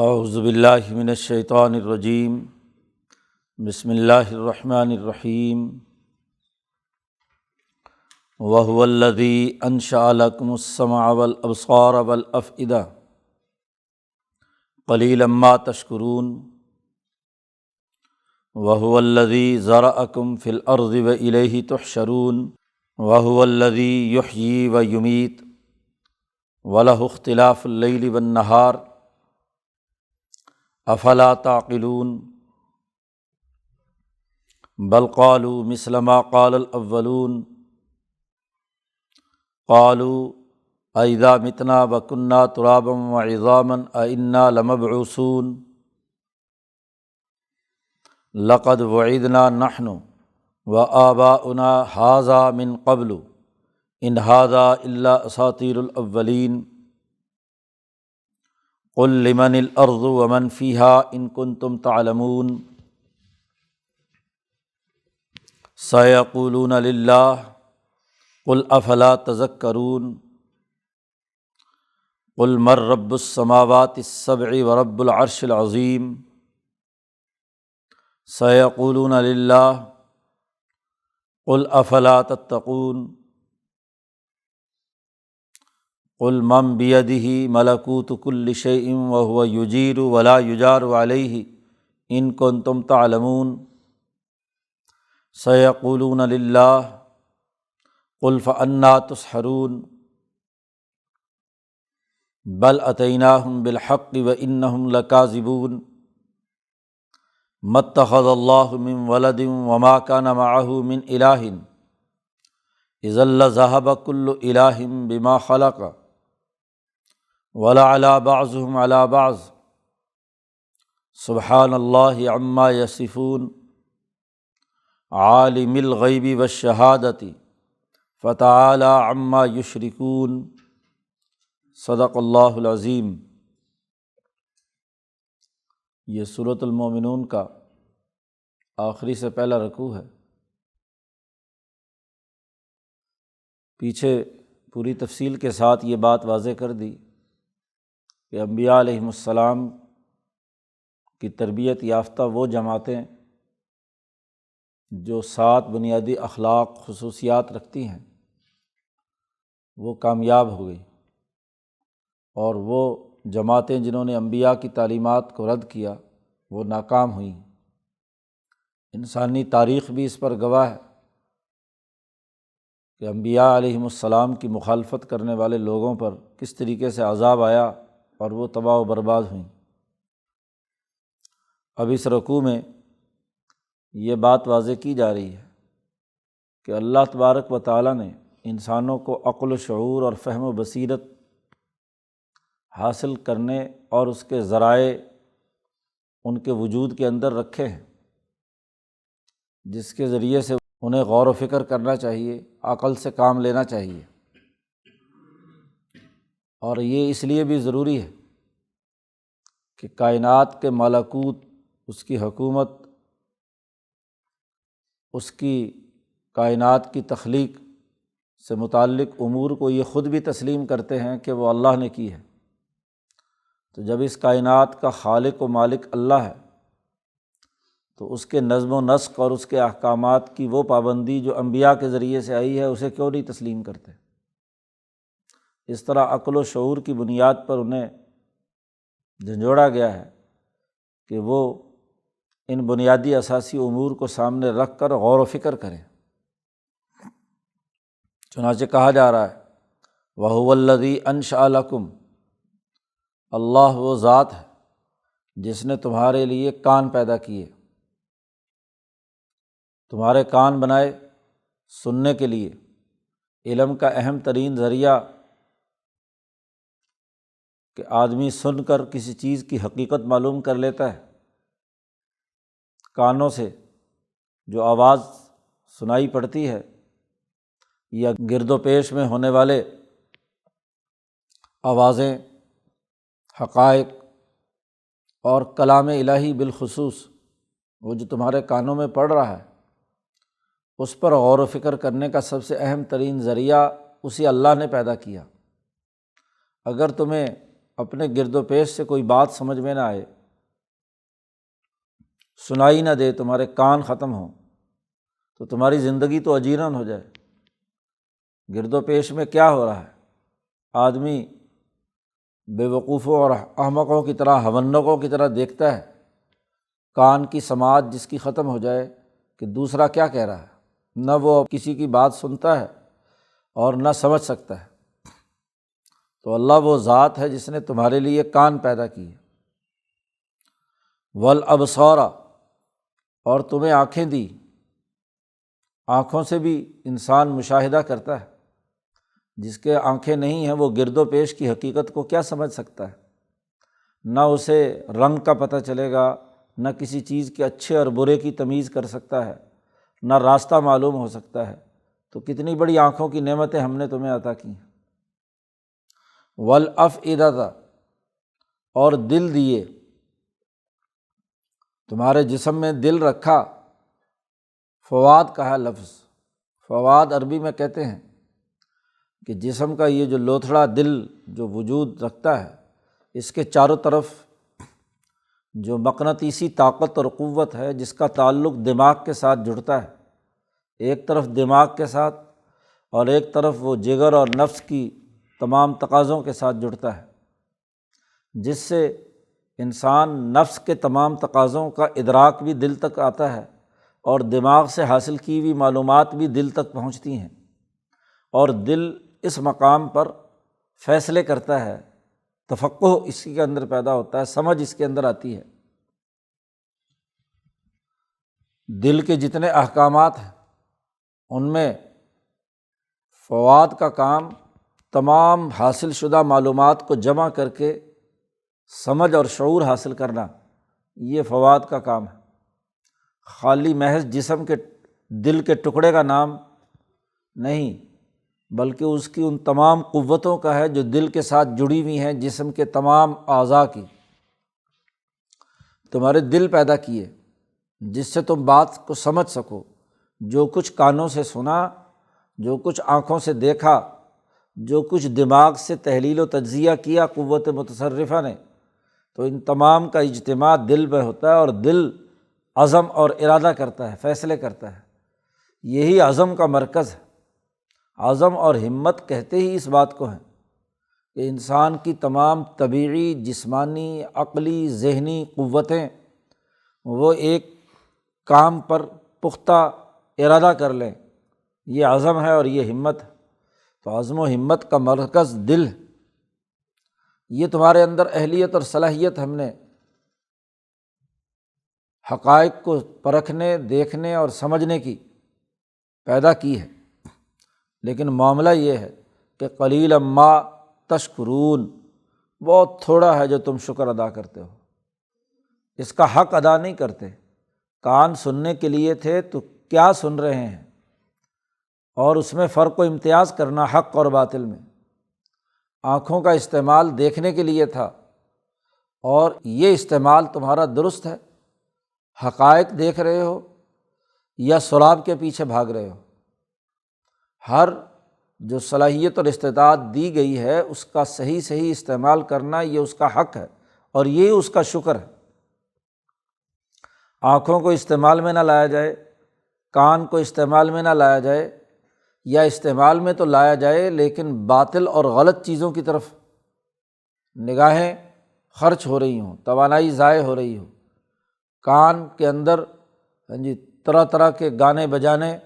اعوذ باللہ من الشیطان الرجیم بسم اللہ الرحمن الرحیم وَهُوَ الَّذِي أَنشَأَ لَكُمُ السَّمْعَ وَالْأَبْصَارَ وَالْأَفْئِدَةَ قَلِيلًا مَا تَشْكُرُونَ وَهُوَ الَّذِي ذَرَأَكُمْ فِي الْأَرْضِ وَإِلَيْهِ تُحْشَرُونَ وَهُوَ الَّذِي يُحْيِي وَيُمِيتُ وَلَهُ اخْتِلَافُ اللَّيْلِ وَالنَّهَارِ افلا تعقلون بل قالوا مثل ما قال الاولون قالوا اذا متنا وكنا ترابا وعظاما ائنا لمبعوثون لقد وعدنا نحن وآباؤنا هذا من قبل ان هذا الا اساطير الاولين قل لمن الارض ومن فيها ان كنتم تعلمون سيقولون لله قل افلا تذكرون قل من رب السماوات السبع ورب العرش العظيم سيقولون لله قل افلا تتقون قل من بیدہ ملکوت کل شیء وہو یجیر ولا یجار علیہ ان کنتم تعلمون سیقولون للہ قل فأنی تسحرون بل اتیناہم بالحق وانہم لکاذبون ما اتخذ اللہ من ولد وما کان معہ من الہ اذا لذہب کل الہ بما خلق وَلَعَلَىٰ بَعْضُهُمْ عَلَىٰ بَعْضٍ سبحان اللہ عما یصفون عالم الغیب والشہادۃ فتعالیٰ عما یشرکون صدق اللہ العظیم۔ یہ سورۃ المومنون کا آخری سے پہلا رکوع ہے۔ پیچھے پوری تفصیل کے ساتھ یہ بات واضح کر دی کہ انبیاء علیہم السلام کی تربیت یافتہ وہ جماعتیں جو 7 بنیادی اخلاق خصوصیات رکھتی ہیں وہ کامیاب ہو گئی، اور وہ جماعتیں جنہوں نے انبیاء کی تعلیمات کو رد کیا وہ ناکام ہوئیں۔ انسانی تاریخ بھی اس پر گواہ ہے کہ انبیاء علیہم السلام کی مخالفت کرنے والے لوگوں پر کس طریقے سے عذاب آیا اور وہ تباہ و برباد ہوئیں۔ اب اس رکوع میں یہ بات واضح کی جا رہی ہے کہ اللہ تبارک و تعالیٰ نے انسانوں کو عقل و شعور اور فہم و بصیرت حاصل کرنے اور اس کے ذرائع ان کے وجود کے اندر رکھے ہیں، جس کے ذریعے سے انہیں غور و فکر کرنا چاہیے، عقل سے کام لینا چاہیے۔ اور یہ اس لیے بھی ضروری ہے کہ کائنات کے ملکوت، اس کی حکومت، اس کی کائنات کی تخلیق سے متعلق امور کو یہ خود بھی تسلیم کرتے ہیں کہ وہ اللہ نے کی ہے۔ تو جب اس کائنات کا خالق و مالک اللہ ہے تو اس کے نظم و نسق اور اس کے احکامات کی وہ پابندی جو انبیاء کے ذریعے سے آئی ہے اسے کیوں نہیں تسلیم کرتے؟ اس طرح عقل و شعور کی بنیاد پر انہیں جھنجھوڑا گیا ہے کہ وہ ان بنیادی اساسی امور کو سامنے رکھ کر غور و فکر کریں۔ چنانچہ کہا جا رہا ہے وَهُوَ الَّذِي أَنشَأَ لَكُمْ، اللہ وہ ذات ہے جس نے تمہارے لیے کان پیدا کیے، تمہارے کان بنائے سننے کے لیے۔ علم کا اہم ترین ذریعہ کہ آدمی سن کر کسی چیز کی حقیقت معلوم کر لیتا ہے، کانوں سے جو آواز سنائی پڑتی ہے یا گرد و پیش میں ہونے والے آوازیں، حقائق اور کلام الہی بالخصوص وہ جو تمہارے کانوں میں پڑ رہا ہے، اس پر غور و فکر کرنے کا سب سے اہم ترین ذریعہ اسی اللہ نے پیدا کیا۔ اگر تمہیں اپنے گرد و پیش سے کوئی بات سمجھ میں نہ آئے، سنائی نہ دے، تمہارے کان ختم ہوں، تو تمہاری زندگی تو اجیرن ہو جائے۔ گرد و پیش میں کیا ہو رہا ہے؟ آدمی بے وقوفوں اور احمقوں کی طرح، ہونقوں کی طرح دیکھتا ہے، کان کی سماعت جس کی ختم ہو جائے کہ دوسرا کیا کہہ رہا ہے، نہ وہ کسی کی بات سنتا ہے اور نہ سمجھ سکتا ہے۔ تو اللہ وہ ذات ہے جس نے تمہارے لیے کان پیدا کیے، والابصار، اور تمہیں آنکھیں دی۔ آنکھوں سے بھی انسان مشاہدہ کرتا ہے، جس کے آنکھیں نہیں ہیں وہ گرد و پیش کی حقیقت کو کیا سمجھ سکتا ہے؟ نہ اسے رنگ کا پتہ چلے گا، نہ کسی چیز کے اچھے اور برے کی تمیز کر سکتا ہے، نہ راستہ معلوم ہو سکتا ہے۔ تو کتنی بڑی آنکھوں کی نعمتیں ہم نے تمہیں عطا کی ہیں۔ والافئدۃ، اور دل دیے، تمہارے جسم میں دل رکھا۔ فواد کہا لفظ، فواد عربی میں کہتے ہیں کہ جسم کا یہ جو لوتھڑا دل جو وجود رکھتا ہے، اس کے چاروں طرف جو مقناطیسی طاقت اور قوت ہے، جس کا تعلق دماغ کے ساتھ جڑتا ہے، ایک طرف دماغ کے ساتھ اور ایک طرف وہ جگر اور نفس کی تمام تقاضوں کے ساتھ جڑتا ہے، جس سے انسان نفس کے تمام تقاضوں کا ادراک بھی دل تک آتا ہے، اور دماغ سے حاصل کی ہوئی معلومات بھی دل تک پہنچتی ہیں، اور دل اس مقام پر فیصلے کرتا ہے، تفقہ اس کے اندر پیدا ہوتا ہے، سمجھ اس کے اندر آتی ہے۔ دل کے جتنے احکامات ہیں ان میں فواد کا کام تمام حاصل شدہ معلومات کو جمع کر کے سمجھ اور شعور حاصل کرنا، یہ فواد کا کام ہے۔ خالی محض جسم کے دل کے ٹکڑے کا نام نہیں، بلکہ اس کی ان تمام قوتوں کا ہے جو دل کے ساتھ جڑی ہوئی ہیں، جسم کے تمام اعضاء کی۔ تمہارے دل پیدا کیے جس سے تم بات کو سمجھ سکو، جو کچھ کانوں سے سنا، جو کچھ آنکھوں سے دیکھا، جو کچھ دماغ سے تحلیل و تجزیہ کیا قوت متصرفہ نے، تو ان تمام کا اجتماع دل میں ہوتا ہے، اور دل عزم اور ارادہ کرتا ہے، فیصلے کرتا ہے۔ یہی عزم کا مرکز ہے۔ عزم اور ہمت کہتے ہی اس بات کو ہیں کہ انسان کی تمام طبیعی، جسمانی، عقلی، ذہنی قوتیں وہ ایک کام پر پختہ ارادہ کر لیں، یہ عزم ہے اور یہ ہمت ہے۔ تو عزم و ہمت کا مرکز دل ہے۔ یہ تمہارے اندر اہلیت اور صلاحیت ہم نے حقائق کو پرکھنے، دیکھنے اور سمجھنے کی پیدا کی ہے، لیکن معاملہ یہ ہے کہ قلیلا ما تشکرون، بہت تھوڑا ہے جو تم شکر ادا کرتے ہو، اس کا حق ادا نہیں کرتے۔ کان سننے کے لیے تھے تو کیا سن رہے ہیں، اور اس میں فرق و امتیاز کرنا حق اور باطل میں۔ آنکھوں کا استعمال دیکھنے کے لیے تھا، اور یہ استعمال تمہارا درست ہے، حقائق دیکھ رہے ہو یا سراب کے پیچھے بھاگ رہے ہو۔ ہر جو صلاحیت اور استطاعت دی گئی ہے اس کا صحیح استعمال کرنا، یہ اس کا حق ہے، اور یہ اس کا شکر ہے۔ آنکھوں کو استعمال میں نہ لایا جائے، کان کو استعمال میں نہ لایا جائے، یا استعمال میں تو لایا جائے لیکن باطل اور غلط چیزوں کی طرف نگاہیں خرچ ہو رہی ہوں، توانائی ضائع ہو رہی ہو، کان کے اندر طرح طرح کے گانے بجانے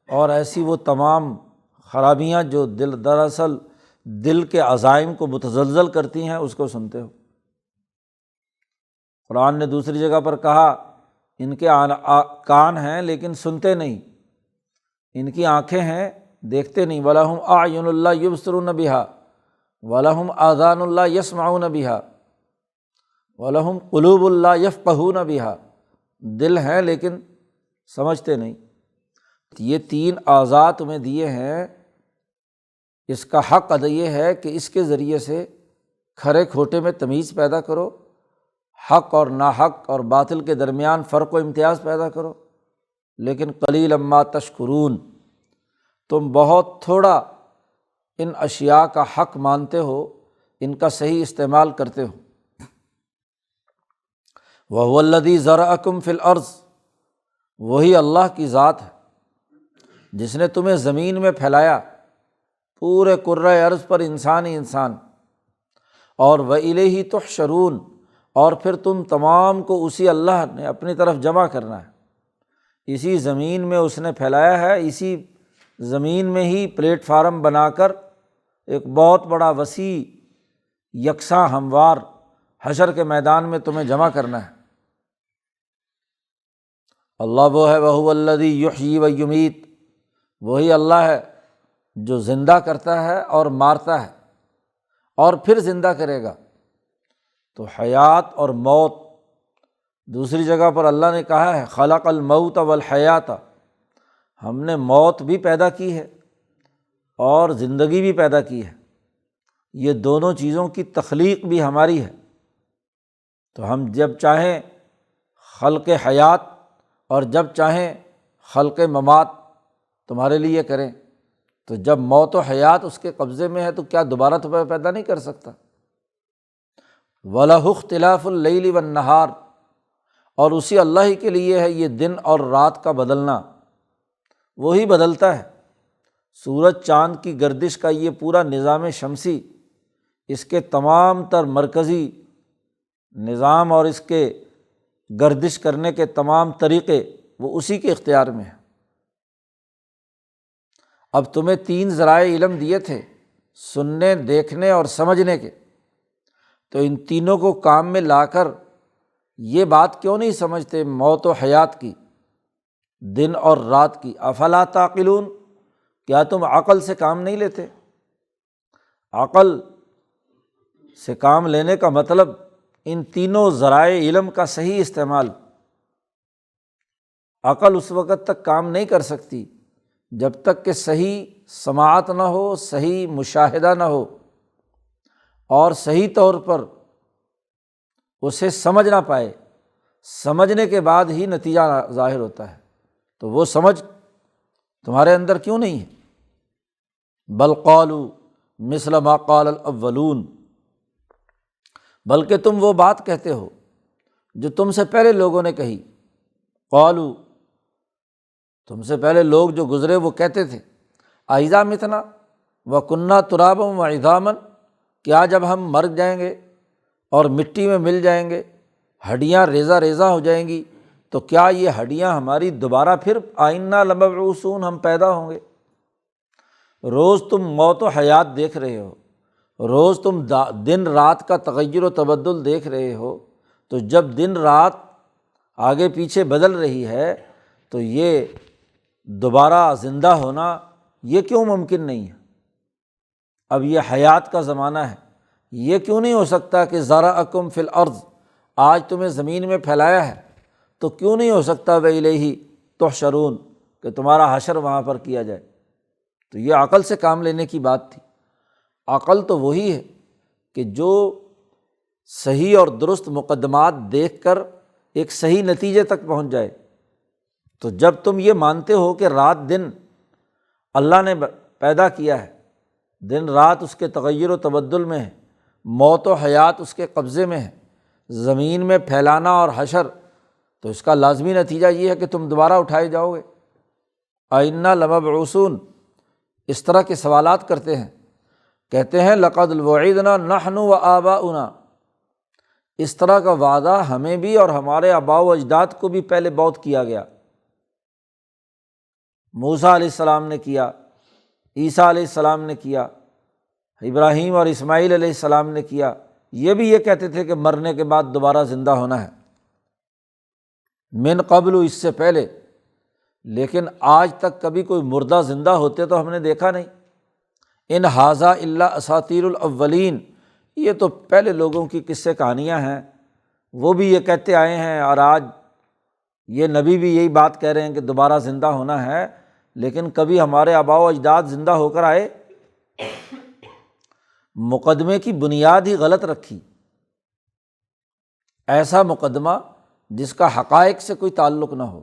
اور ایسی وہ تمام خرابیاں جو دراصل دل کے عزائم کو متزلزل کرتی ہیں، اس کو سنتے ہو۔ قرآن نے دوسری جگہ پر کہا ان کے کان ہیں لیکن سنتے نہیں، ان کی آنکھیں ہیں دیکھتے نہیں۔ وَلَهُمْ أَعْيُنُ لَا يُبْصِرُونَ بِهَا وَلَهُمْ آذَانٌ لَا يَسْمَعُونَ بِهَا وَلَهُمْ قُلُوبٌ لَا يَفْقَهُونَ بِهَا، دل ہیں لیکن سمجھتے نہیں۔ یہ تین اعضاء تمہیں دیے ہیں، اس کا حق ادا یہ ہے کہ اس کے ذریعے سے کھرے کھوٹے میں تمیز پیدا کرو، حق اور ناحق اور باطل کے درمیان فرق و امتیاز پیدا کرو۔ لیکن قلیلا ما تشکرون، تم بہت تھوڑا ان اشیاء کا حق مانتے ہو ان کا صحیح استعمال کرتے ہو۔ وَهُوَ الَّذِي زَرَعَكُمْ فِي الْأَرْضِ، وہی اللہ کی ذات ہے جس نے تمہیں زمین میں پھیلایا، پورے کرۂ ارض پر انسان ہی انسان، اور وَإِلَيْهِ تُحْشَرُونَ، اور پھر تم تمام کو اسی اللہ نے اپنی طرف جمع کرنا ہے۔ اسی زمین میں اس نے پھیلایا ہے، اسی زمین میں ہی پلیٹ فارم بنا کر ایک بہت بڑا وسیع یکساں ہموار حشر کے میدان میں تمہیں جمع کرنا ہے۔ اللہ وہ ہے وَهُوَ الَّذِي يُحْيِي وَيُمِيتُ، وہی اللہ ہے جو زندہ کرتا ہے اور مارتا ہے اور پھر زندہ کرے گا۔ تو حیات اور موت، دوسری جگہ پر اللہ نے کہا ہے خلق الموت والحیات، ہم نے موت بھی پیدا کی ہے اور زندگی بھی پیدا کی ہے، یہ دونوں چیزوں کی تخلیق بھی ہماری ہے۔ تو ہم جب چاہیں خلق حیات اور جب چاہیں خلق ممات تمہارے لیے کریں، تو جب موت و حیات اس کے قبضے میں ہے تو کیا دوبارہ تمہیں پیدا نہیں کر سکتا؟ وَلَهُ اخْتِلَافُ اللَّيْلِ وَالنَّهَارِ، اور اسی اللہ ہی کے لیے ہے یہ دن اور رات کا بدلنا، وہی بدلتا ہے۔ سورج چاند کی گردش کا یہ پورا نظام شمسی، اس کے تمام تر مرکزی نظام اور اس کے گردش کرنے کے تمام طریقے وہ اسی کے اختیار میں ہیں۔ اب تمہیں 3 ذرائع علم دیے تھے، سننے، دیکھنے اور سمجھنے کے، تو ان تینوں کو کام میں لا کر یہ بات کیوں نہیں سمجھتے موت و حیات کی، دن اور رات کی؟ افلا تعقلون، کیا تم عقل سے کام نہیں لیتے؟ عقل سے کام لینے کا مطلب ان تینوں ذرائع علم کا صحیح استعمال۔ عقل اس وقت تک کام نہیں کر سکتی جب تک کہ صحیح سماعت نہ ہو، صحیح مشاہدہ نہ ہو اور صحیح طور پر اسے سمجھ نہ پائے۔ سمجھنے کے بعد ہی نتیجہ ظاہر ہوتا ہے۔ تو وہ سمجھ تمہارے اندر کیوں نہیں ہے؟ بل قالوا مثل ما قال الاولون، بلکہ تم وہ بات کہتے ہو جو تم سے پہلے لوگوں نے کہی۔ قالوا، تم سے پہلے لوگ جو گزرے وہ کہتے تھے اذا متنا وکنا ترابا وعظاما، کیا جب ہم مر جائیں گے اور مٹی میں مل جائیں گے، ہڈیاں ریزہ ریزہ ہو جائیں گی، تو کیا یہ ہڈیاں ہماری دوبارہ پھر آئنہ لمبعوثون، ہم پیدا ہوں گے؟ روز تم موت و حیات دیکھ رہے ہو، روز تم دن رات کا تغیر و تبدل دیکھ رہے ہو، تو جب دن رات آگے پیچھے بدل رہی ہے تو یہ دوبارہ زندہ ہونا یہ کیوں ممکن نہیں ہے؟ اب یہ حیات کا زمانہ ہے، یہ کیوں نہیں ہو سکتا کہ ذرأکم فی الارض، آج تمہیں زمین میں پھیلایا ہے تو کیوں نہیں ہو سکتا وإلیہ تحشرون، کہ تمہارا حشر وہاں پر کیا جائے؟ تو یہ عقل سے کام لینے کی بات تھی۔ عقل تو وہی ہے کہ جو صحیح اور درست مقدمات دیکھ کر ایک صحیح نتیجے تک پہنچ جائے۔ تو جب تم یہ مانتے ہو کہ رات دن اللہ نے پیدا کیا ہے، دن رات اس کے تغیر و تبدل میں ہے، موت و حیات اس کے قبضے میں ہے، زمین میں پھیلانا اور حشر، تو اس کا لازمی نتیجہ یہ ہے کہ تم دوبارہ اٹھائے جاؤ گے۔ اَإِنَّا لَمَبْعُوثُونَ، اس طرح کے سوالات کرتے ہیں، کہتے ہیں لَقَدْ وُعِدْنَا نَحْنُ وَآبَاؤُنَا، اس طرح کا وعدہ ہمیں بھی اور ہمارے آباء و اجداد کو بھی پہلے بہت کیا گیا۔ موسیٰ علیہ السلام نے کیا، عیسیٰ علیہ السلام نے کیا، ابراہیم اور اسماعیل علیہ السلام نے کیا، یہ بھی یہ کہتے تھے کہ مرنے کے بعد دوبارہ زندہ ہونا ہے، من قبل، اس سے پہلے۔ لیکن آج تک کبھی کوئی مردہ زندہ ہوتے تو ہم نے دیکھا نہیں۔ ان ھذا الا اساطیر الاولین، یہ تو پہلے لوگوں کی قصے کہانیاں ہیں، وہ بھی یہ کہتے آئے ہیں، اور آج یہ نبی بھی یہی بات کہہ رہے ہیں کہ دوبارہ زندہ ہونا ہے، لیکن کبھی ہمارے آباء و اجداد زندہ ہو کر آئے؟ مقدمے کی بنیاد ہی غلط رکھی، ایسا مقدمہ جس کا حقائق سے کوئی تعلق نہ ہو۔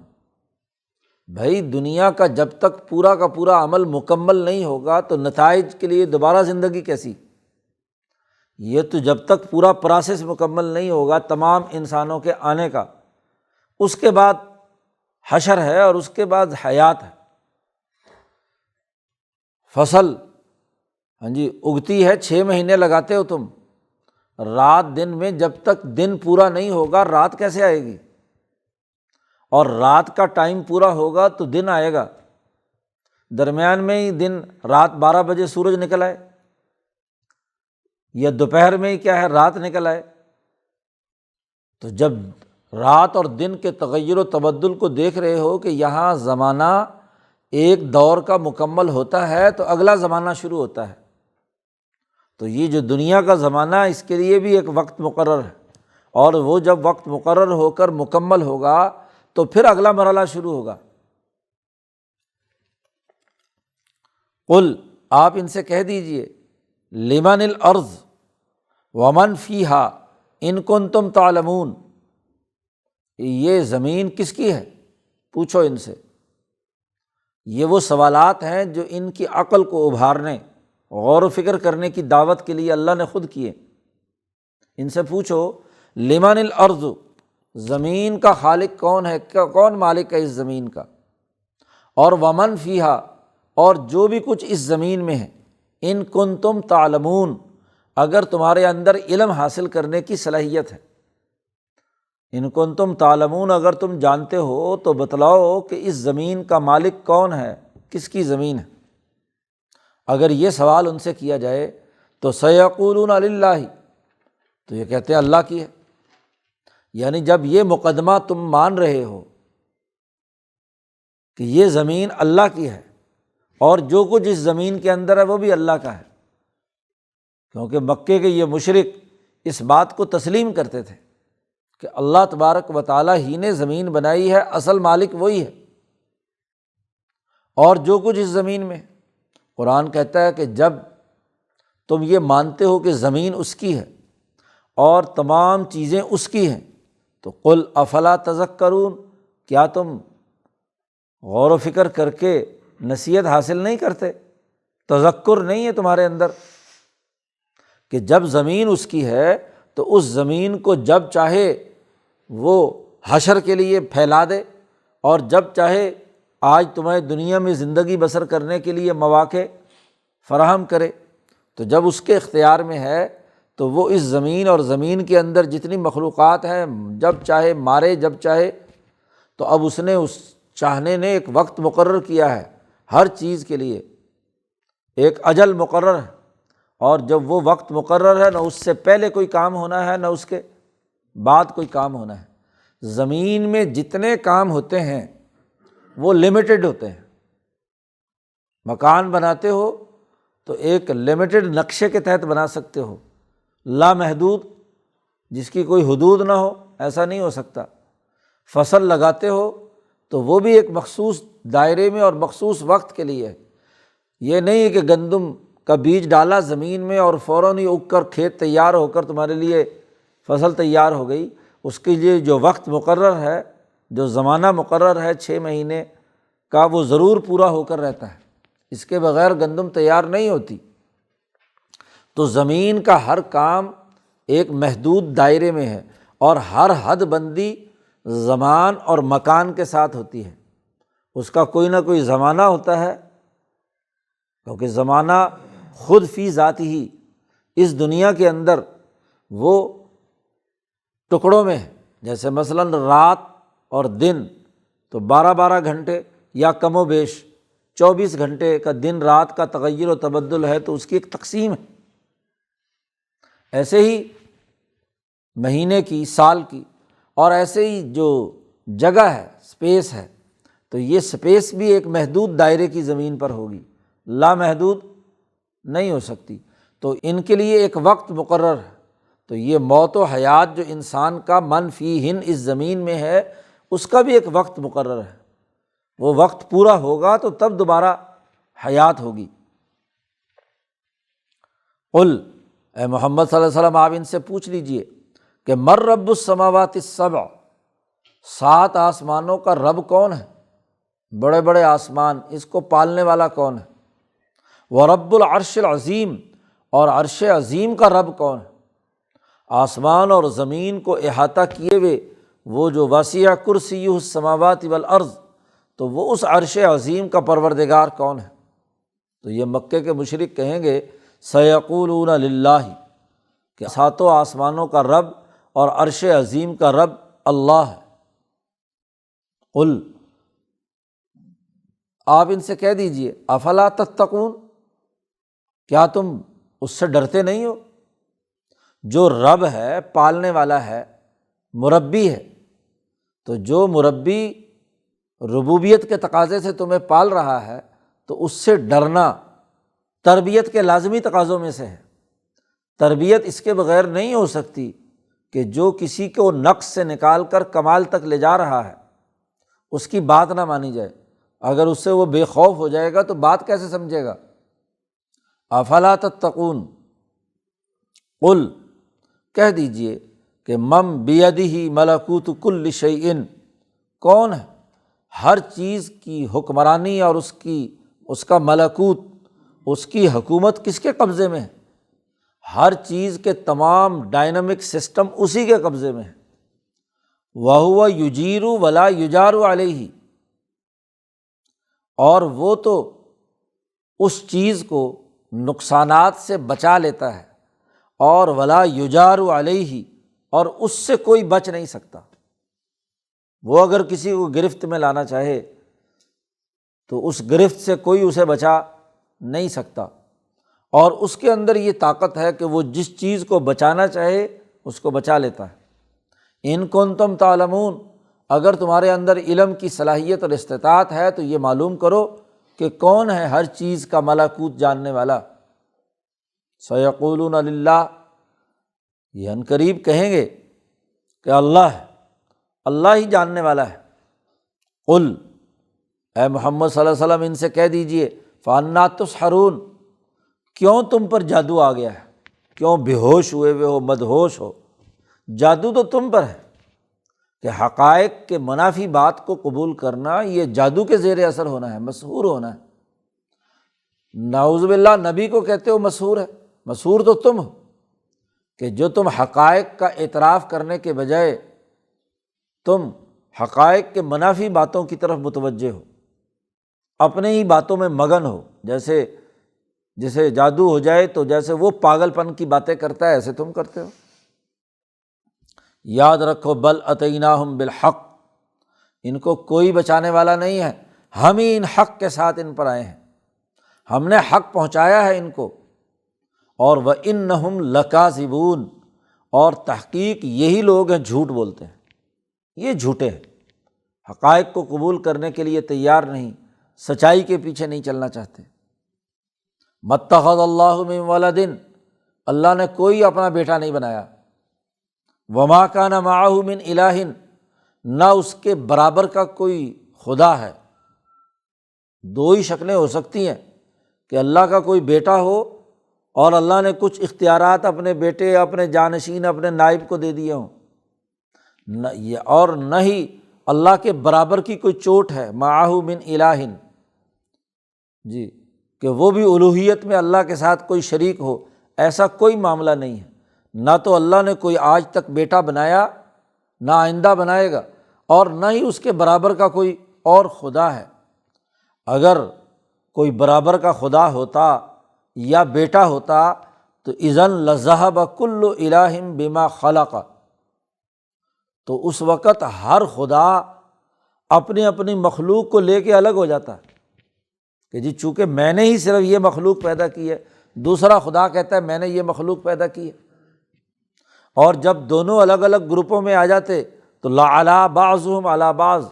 بھائی دنیا کا جب تک پورا کا پورا عمل مکمل نہیں ہوگا تو نتائج کے لیے دوبارہ زندگی کیسی؟ یہ تو جب تک پورا پروسیس مکمل نہیں ہوگا تمام انسانوں کے آنے کا، اس کے بعد حشر ہے اور اس کے بعد حیات ہے۔ فصل جی اگتی ہے، 6 مہینے لگاتے ہو تم، رات دن میں جب تک دن پورا نہیں ہوگا رات کیسے آئے گی؟ اور رات کا ٹائم پورا ہوگا تو دن آئے گا۔ درمیان میں ہی دن رات 12 بجے سورج نکل آئے، یا دوپہر میں ہی کیا ہے رات نکل آئے، تو جب رات اور دن کے تغیر و تبدل کو دیکھ رہے ہو کہ یہاں زمانہ ایک دور کا مکمل ہوتا ہے تو اگلا زمانہ شروع ہوتا ہے، تو یہ جو دنیا کا زمانہ اس کے لیے بھی ایک وقت مقرر ہے، اور وہ جب وقت مقرر ہو کر مکمل ہوگا تو پھر اگلا مرحلہ شروع ہوگا۔ قل، آپ ان سے کہہ دیجئے، لمن الارض ومن فیہا ان کنتم تعلمون، یہ زمین کس کی ہے؟ پوچھو ان سے۔ یہ وہ سوالات ہیں جو ان کی عقل کو ابھارنے، غور و فکر کرنے کی دعوت کے لیے اللہ نے خود کیے۔ ان سے پوچھو لمن الارض، زمین کا خالق کون ہے، کون مالک ہے اس زمین کا، اور ومن فیہا، اور جو بھی کچھ اس زمین میں ہے، ان کنتم تعلمون، اگر تمہارے اندر علم حاصل کرنے کی صلاحیت ہے، ان کنتم تعلمون، اگر تم جانتے ہو تو بتلاؤ کہ اس زمین کا مالک کون ہے، کس کی زمین ہے۔ اگر یہ سوال ان سے کیا جائے تو سیقولون للہ، تو یہ کہتے ہیں اللہ کی ہے۔ یعنی جب یہ مقدمہ تم مان رہے ہو کہ یہ زمین اللہ کی ہے اور جو کچھ اس زمین کے اندر ہے وہ بھی اللہ کا ہے، کیونکہ مکے کے یہ مشرک اس بات کو تسلیم کرتے تھے کہ اللہ تبارک و تعالیٰ ہی نے زمین بنائی ہے، اصل مالک وہی ہے، اور جو کچھ اس زمین میں، قرآن کہتا ہے کہ جب تم یہ مانتے ہو کہ زمین اس کی ہے اور تمام چیزیں اس کی ہیں تو قل افلا تذکرون، کیا تم غور و فکر کر کے نصیحت حاصل نہیں کرتے، تذکر نہیں ہے تمہارے اندر کہ جب زمین اس کی ہے تو اس زمین کو جب چاہے وہ حشر کے لیے پھیلا دے، اور جب چاہے آج تمہیں دنیا میں زندگی بسر کرنے کے لیے مواقع فراہم کرے، تو جب اس کے اختیار میں ہے تو وہ اس زمین اور زمین کے اندر جتنی مخلوقات ہیں جب چاہے مارے، جب چاہے۔ تو اب اس نے اس چاہنے نے ایک وقت مقرر کیا ہے ہر چیز کے لیے، ایک اجل مقرر ہے، اور جب وہ وقت مقرر ہے نہ اس سے پہلے کوئی کام ہونا ہے نہ اس کے بعد کوئی کام ہونا ہے۔ زمین میں جتنے کام ہوتے ہیں وہ لمیٹڈ ہوتے ہیں۔ مکان بناتے ہو تو ایک لمیٹڈ نقشے کے تحت بنا سکتے ہو، لامحدود، جس کی کوئی حدود نہ ہو، ایسا نہیں ہو سکتا۔ فصل لگاتے ہو تو وہ بھی ایک مخصوص دائرے میں اور مخصوص وقت کے لیے ہے۔ یہ نہیں کہ گندم کا بیج ڈالا زمین میں اور فوراً ہی اگ کر کھیت تیار ہو کر تمہارے لیے فصل تیار ہو گئی۔ اس کے لیے جو وقت مقرر ہے، جو زمانہ مقرر ہے 6 مہینے کا، وہ ضرور پورا ہو کر رہتا ہے، اس کے بغیر گندم تیار نہیں ہوتی۔ تو زمین کا ہر کام ایک محدود دائرے میں ہے، اور ہر حد بندی زمان اور مکان کے ساتھ ہوتی ہے۔ اس کا کوئی نہ کوئی زمانہ ہوتا ہے، کیونکہ زمانہ خود فی ذات ہی اس دنیا کے اندر وہ ٹکڑوں میں ہے، جیسے مثلاً رات اور دن تو 12 گھنٹے یا کم و بیش 24 گھنٹے کا دن رات کا تغیر و تبدل ہے، تو اس کی ایک تقسیم ہے۔ ایسے ہی مہینے کی، سال کی، اور ایسے ہی جو جگہ ہے، اسپیس ہے، تو یہ اسپیس بھی ایک محدود دائرے کی زمین پر ہوگی، لامحدود نہیں ہو سکتی۔ تو ان کے لیے ایک وقت مقرر ہے۔ تو یہ موت و حیات جو انسان کا من فیہن اس زمین میں ہے، اس کا بھی ایک وقت مقرر ہے۔ وہ وقت پورا ہوگا تو تب دوبارہ حیات ہوگی۔ قل، اے محمد صلی اللہ علیہ وسلم، آپ ان سے پوچھ لیجئے کہ من رب السماوات السبع، 7 آسمانوں کا رب کون ہے؟ بڑے بڑے آسمان، اس کو پالنے والا کون ہے؟ ورب العرش العظیم، اور عرش عظیم کا رب کون ہے؟ آسمان اور زمین کو احاطہ کیے ہوئے وہ جو وسیع کرسیہ السماوات والارض، تو وہ اس عرش عظیم کا پروردگار کون ہے؟ تو یہ مکے کے مشرک کہیں گے سیقولون للہ، کہ ساتوں آسمانوں کا رب اور عرش عظیم کا رب اللہ ہے۔ قل، آپ ان سے کہہ دیجئے افلا تتقون، کیا تم اس سے ڈرتے نہیں ہو؟ جو رب ہے، پالنے والا ہے، مربی ہے، تو جو مربی ربوبیت کے تقاضے سے تمہیں پال رہا ہے تو اس سے ڈرنا تربیت کے لازمی تقاضوں میں سے ہے۔ تربیت اس کے بغیر نہیں ہو سکتی کہ جو کسی کو نقص سے نکال کر کمال تک لے جا رہا ہے اس کی بات نہ مانی جائے۔ اگر اس سے وہ بے خوف ہو جائے گا تو بات کیسے سمجھے گا؟ افلا تتقون، قل، کہہ دیجئے کہ من بیدہ ملکوت کل شیء، کون ہے ہر چیز کی حکمرانی اور اس کا ملکوت، اس کی حکومت کس کے قبضے میں ہے؟ ہر چیز کے تمام ڈائنامک سسٹم اسی کے قبضے میں ہے۔ وَهُوَ يُجِيرُ وَلَا يُجَارُ عَلَيْهِ، اور وہ تو اس چیز کو نقصانات سے بچا لیتا ہے، اور ولا یجار علیہ، اور اس سے کوئی بچ نہیں سکتا۔ وہ اگر کسی کو گرفت میں لانا چاہے تو اس گرفت سے کوئی اسے بچا نہیں سکتا، اور اس کے اندر یہ طاقت ہے کہ وہ جس چیز کو بچانا چاہے اس کو بچا لیتا ہے۔ ان کنتم تعلمون، اگر تمہارے اندر علم کی صلاحیت اور استطاعت ہے تو یہ معلوم کرو کہ کون ہے ہر چیز کا ملکوت جاننے والا۔ سیقولون للہ، یہ عنقریب کہیں گے کہ اللہ ہے، اللہ ہی جاننے والا ہے۔ قل، اے محمد صلی اللہ علیہ وسلم ان سے کہہ دیجئے فَأَنَّىٰ تُسْحَرُونَ، کیوں تم پر جادو آ گیا ہے؟ کیوں بے ہوش ہوئے ہو، مدہوش ہو؟ جادو تو تم پر ہے کہ حقائق کے منافی بات کو قبول کرنا، یہ جادو کے زیر اثر ہونا ہے، مسحور ہونا ہے۔ نعوذ باللہ نبی کو کہتے ہو مسحور ہے، مسحور تو تم ہو کہ جو تم حقائق کا اعتراف کرنے کے بجائے تم حقائق کے منافی باتوں کی طرف متوجہ ہو، اپنے ہی باتوں میں مگن ہو۔ جیسے جادو ہو جائے تو جیسے وہ پاگل پن کی باتیں کرتا ہے ایسے تم کرتے ہو۔ یاد رکھو بل اتیناہم بالحق، ان کو کوئی بچانے والا نہیں ہے، ہم ہی ان حق کے ساتھ ان پر آئے ہیں، ہم نے حق پہنچایا ہے ان کو۔ اور وَإِنَّهُمْ لَكَاذِبُونَ، اور تحقیق یہی لوگ ہیں جھوٹ بولتے ہیں، یہ جھوٹے ہیں، حقائق کو قبول کرنے کے لیے تیار نہیں، سچائی کے پیچھے نہیں چلنا چاہتے۔ مَتَّخَذَ اللَّهُ مِن وَلَدٍ، اللہ نے کوئی اپنا بیٹا نہیں بنایا۔ وَمَا كَانَ مَعَهُ مِنْ إِلَٰهٍ، نہ اس کے برابر کا کوئی خدا ہے۔ دو ہی شکلیں ہو سکتی ہیں کہ اللہ کا کوئی بیٹا ہو اور اللہ نے کچھ اختیارات اپنے بیٹے، اپنے جانشین، اپنے نائب کو دے دیے ہوں، اور نہ ہی اللہ کے برابر کی کوئی چوٹ ہے معاہو من الہ، جی، کہ وہ بھی الوہیت میں اللہ کے ساتھ کوئی شریک ہو، ایسا کوئی معاملہ نہیں ہے۔ نہ تو اللہ نے کوئی آج تک بیٹا بنایا، نہ آئندہ بنائے گا، اور نہ ہی اس کے برابر کا کوئی اور خدا ہے۔ اگر کوئی برابر کا خدا ہوتا یا بیٹا ہوتا تو اذن لذہب کل الہ بما خلق، تو اس وقت ہر خدا اپنی اپنی مخلوق کو لے کے الگ ہو جاتا ہے کہ جی چونکہ میں نے ہی صرف یہ مخلوق پیدا کی ہے، دوسرا خدا کہتا ہے میں نے یہ مخلوق پیدا کی ہے۔ اور جب دونوں الگ الگ گروپوں میں آ جاتے تو لعلی بعضهم علی بعض،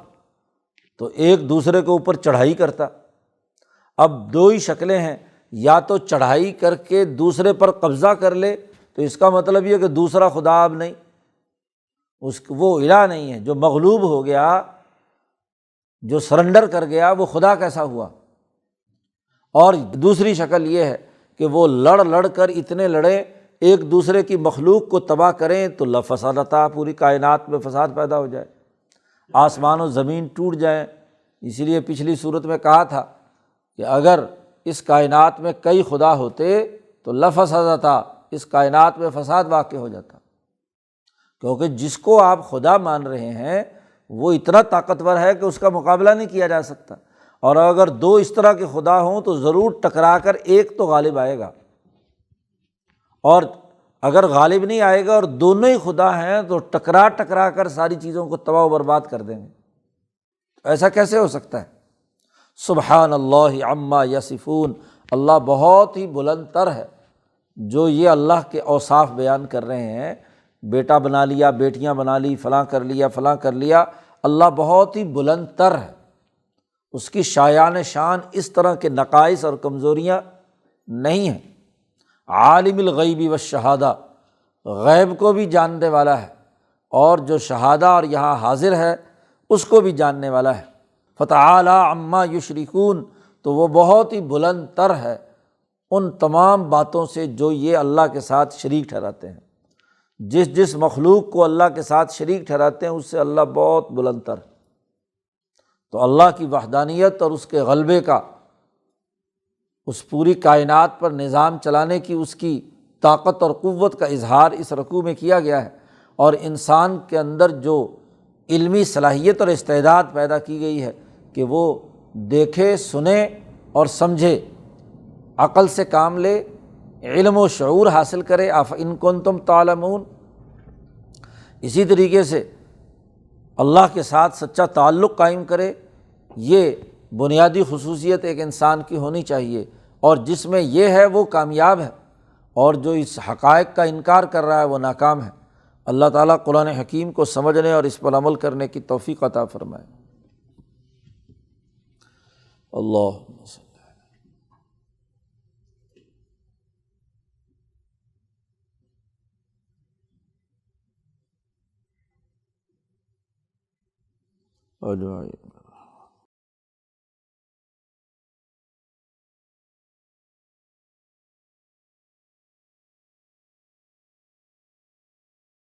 تو ایک دوسرے کے اوپر چڑھائی کرتا۔ اب دو ہی شکلیں ہیں، یا تو چڑھائی کر کے دوسرے پر قبضہ کر لے تو اس کا مطلب یہ کہ دوسرا خدا اب نہیں، وہ الہ نہیں ہے، جو مغلوب ہو گیا، جو سرنڈر کر گیا، وہ خدا کیسا ہوا؟ اور دوسری شکل یہ ہے کہ وہ لڑ کر اتنے لڑے، ایک دوسرے کی مخلوق کو تباہ کریں تو لفسادتا، پوری کائنات میں فساد پیدا ہو جائے، آسمان و زمین ٹوٹ جائیں۔ اسی لیے پچھلی صورت میں کہا تھا کہ اگر اس کائنات میں کئی خدا ہوتے تو لفسادتا، اس کائنات میں فساد واقع ہو جاتا۔ کیونکہ جس کو آپ خدا مان رہے ہیں وہ اتنا طاقتور ہے کہ اس کا مقابلہ نہیں کیا جا سکتا، اور اگر دو اس طرح کے خدا ہوں تو ضرور ٹکرا کر ایک تو غالب آئے گا، اور اگر غالب نہیں آئے گا اور دونوں ہی خدا ہیں تو ٹکرا کر ساری چیزوں کو تباہ و برباد کر دیں گے۔ ایسا کیسے ہو سکتا ہے؟ سبحان اللہ عما یصفون، اللہ بہت ہی بلند تر ہے۔ جو یہ اللہ کے اوصاف بیان کر رہے ہیں، بیٹا بنا لیا، بیٹیاں بنا لی، فلاں کر لیا، فلاں کر لیا، اللہ بہت ہی بلند تر ہے، اس کی شایان شان اس طرح کے نقائص اور کمزوریاں نہیں ہیں۔ عالم الغیب والشہادہ، غیب کو بھی جاننے والا ہے، اور جو شہادہ اور یہاں حاضر ہے اس کو بھی جاننے والا ہے۔ فتعالی عما یشرکون، تو وہ بہت ہی بلند تر ہے ان تمام باتوں سے جو یہ اللہ کے ساتھ شریک ٹھہراتے ہیں۔ جس مخلوق کو اللہ کے ساتھ شریک ٹھہراتے ہیں اس سے اللہ بہت بلند تر ہے۔ تو اللہ کی وحدانیت اور اس کے غلبے کا، اس پوری کائنات پر نظام چلانے کی اس کی طاقت اور قوت کا اظہار اس رکوع میں کیا گیا ہے، اور انسان کے اندر جو علمی صلاحیت اور استعداد پیدا کی گئی ہے کہ وہ دیکھے، سنے اور سمجھے، عقل سے کام لے، علم و شعور حاصل کرے۔ ان کنتم تعلمون، اسی طریقے سے اللہ کے ساتھ سچا تعلق قائم کرے، یہ بنیادی خصوصیت ایک انسان کی ہونی چاہیے، اور جس میں یہ ہے وہ کامیاب ہے، اور جو اس حقائق کا انکار کر رہا ہے وہ ناکام ہے۔ اللہ تعالیٰ قرآن حکیم کو سمجھنے اور اس پر عمل کرنے کی توفیق عطا فرمائے۔ اللہم صل۔ اجمعین۔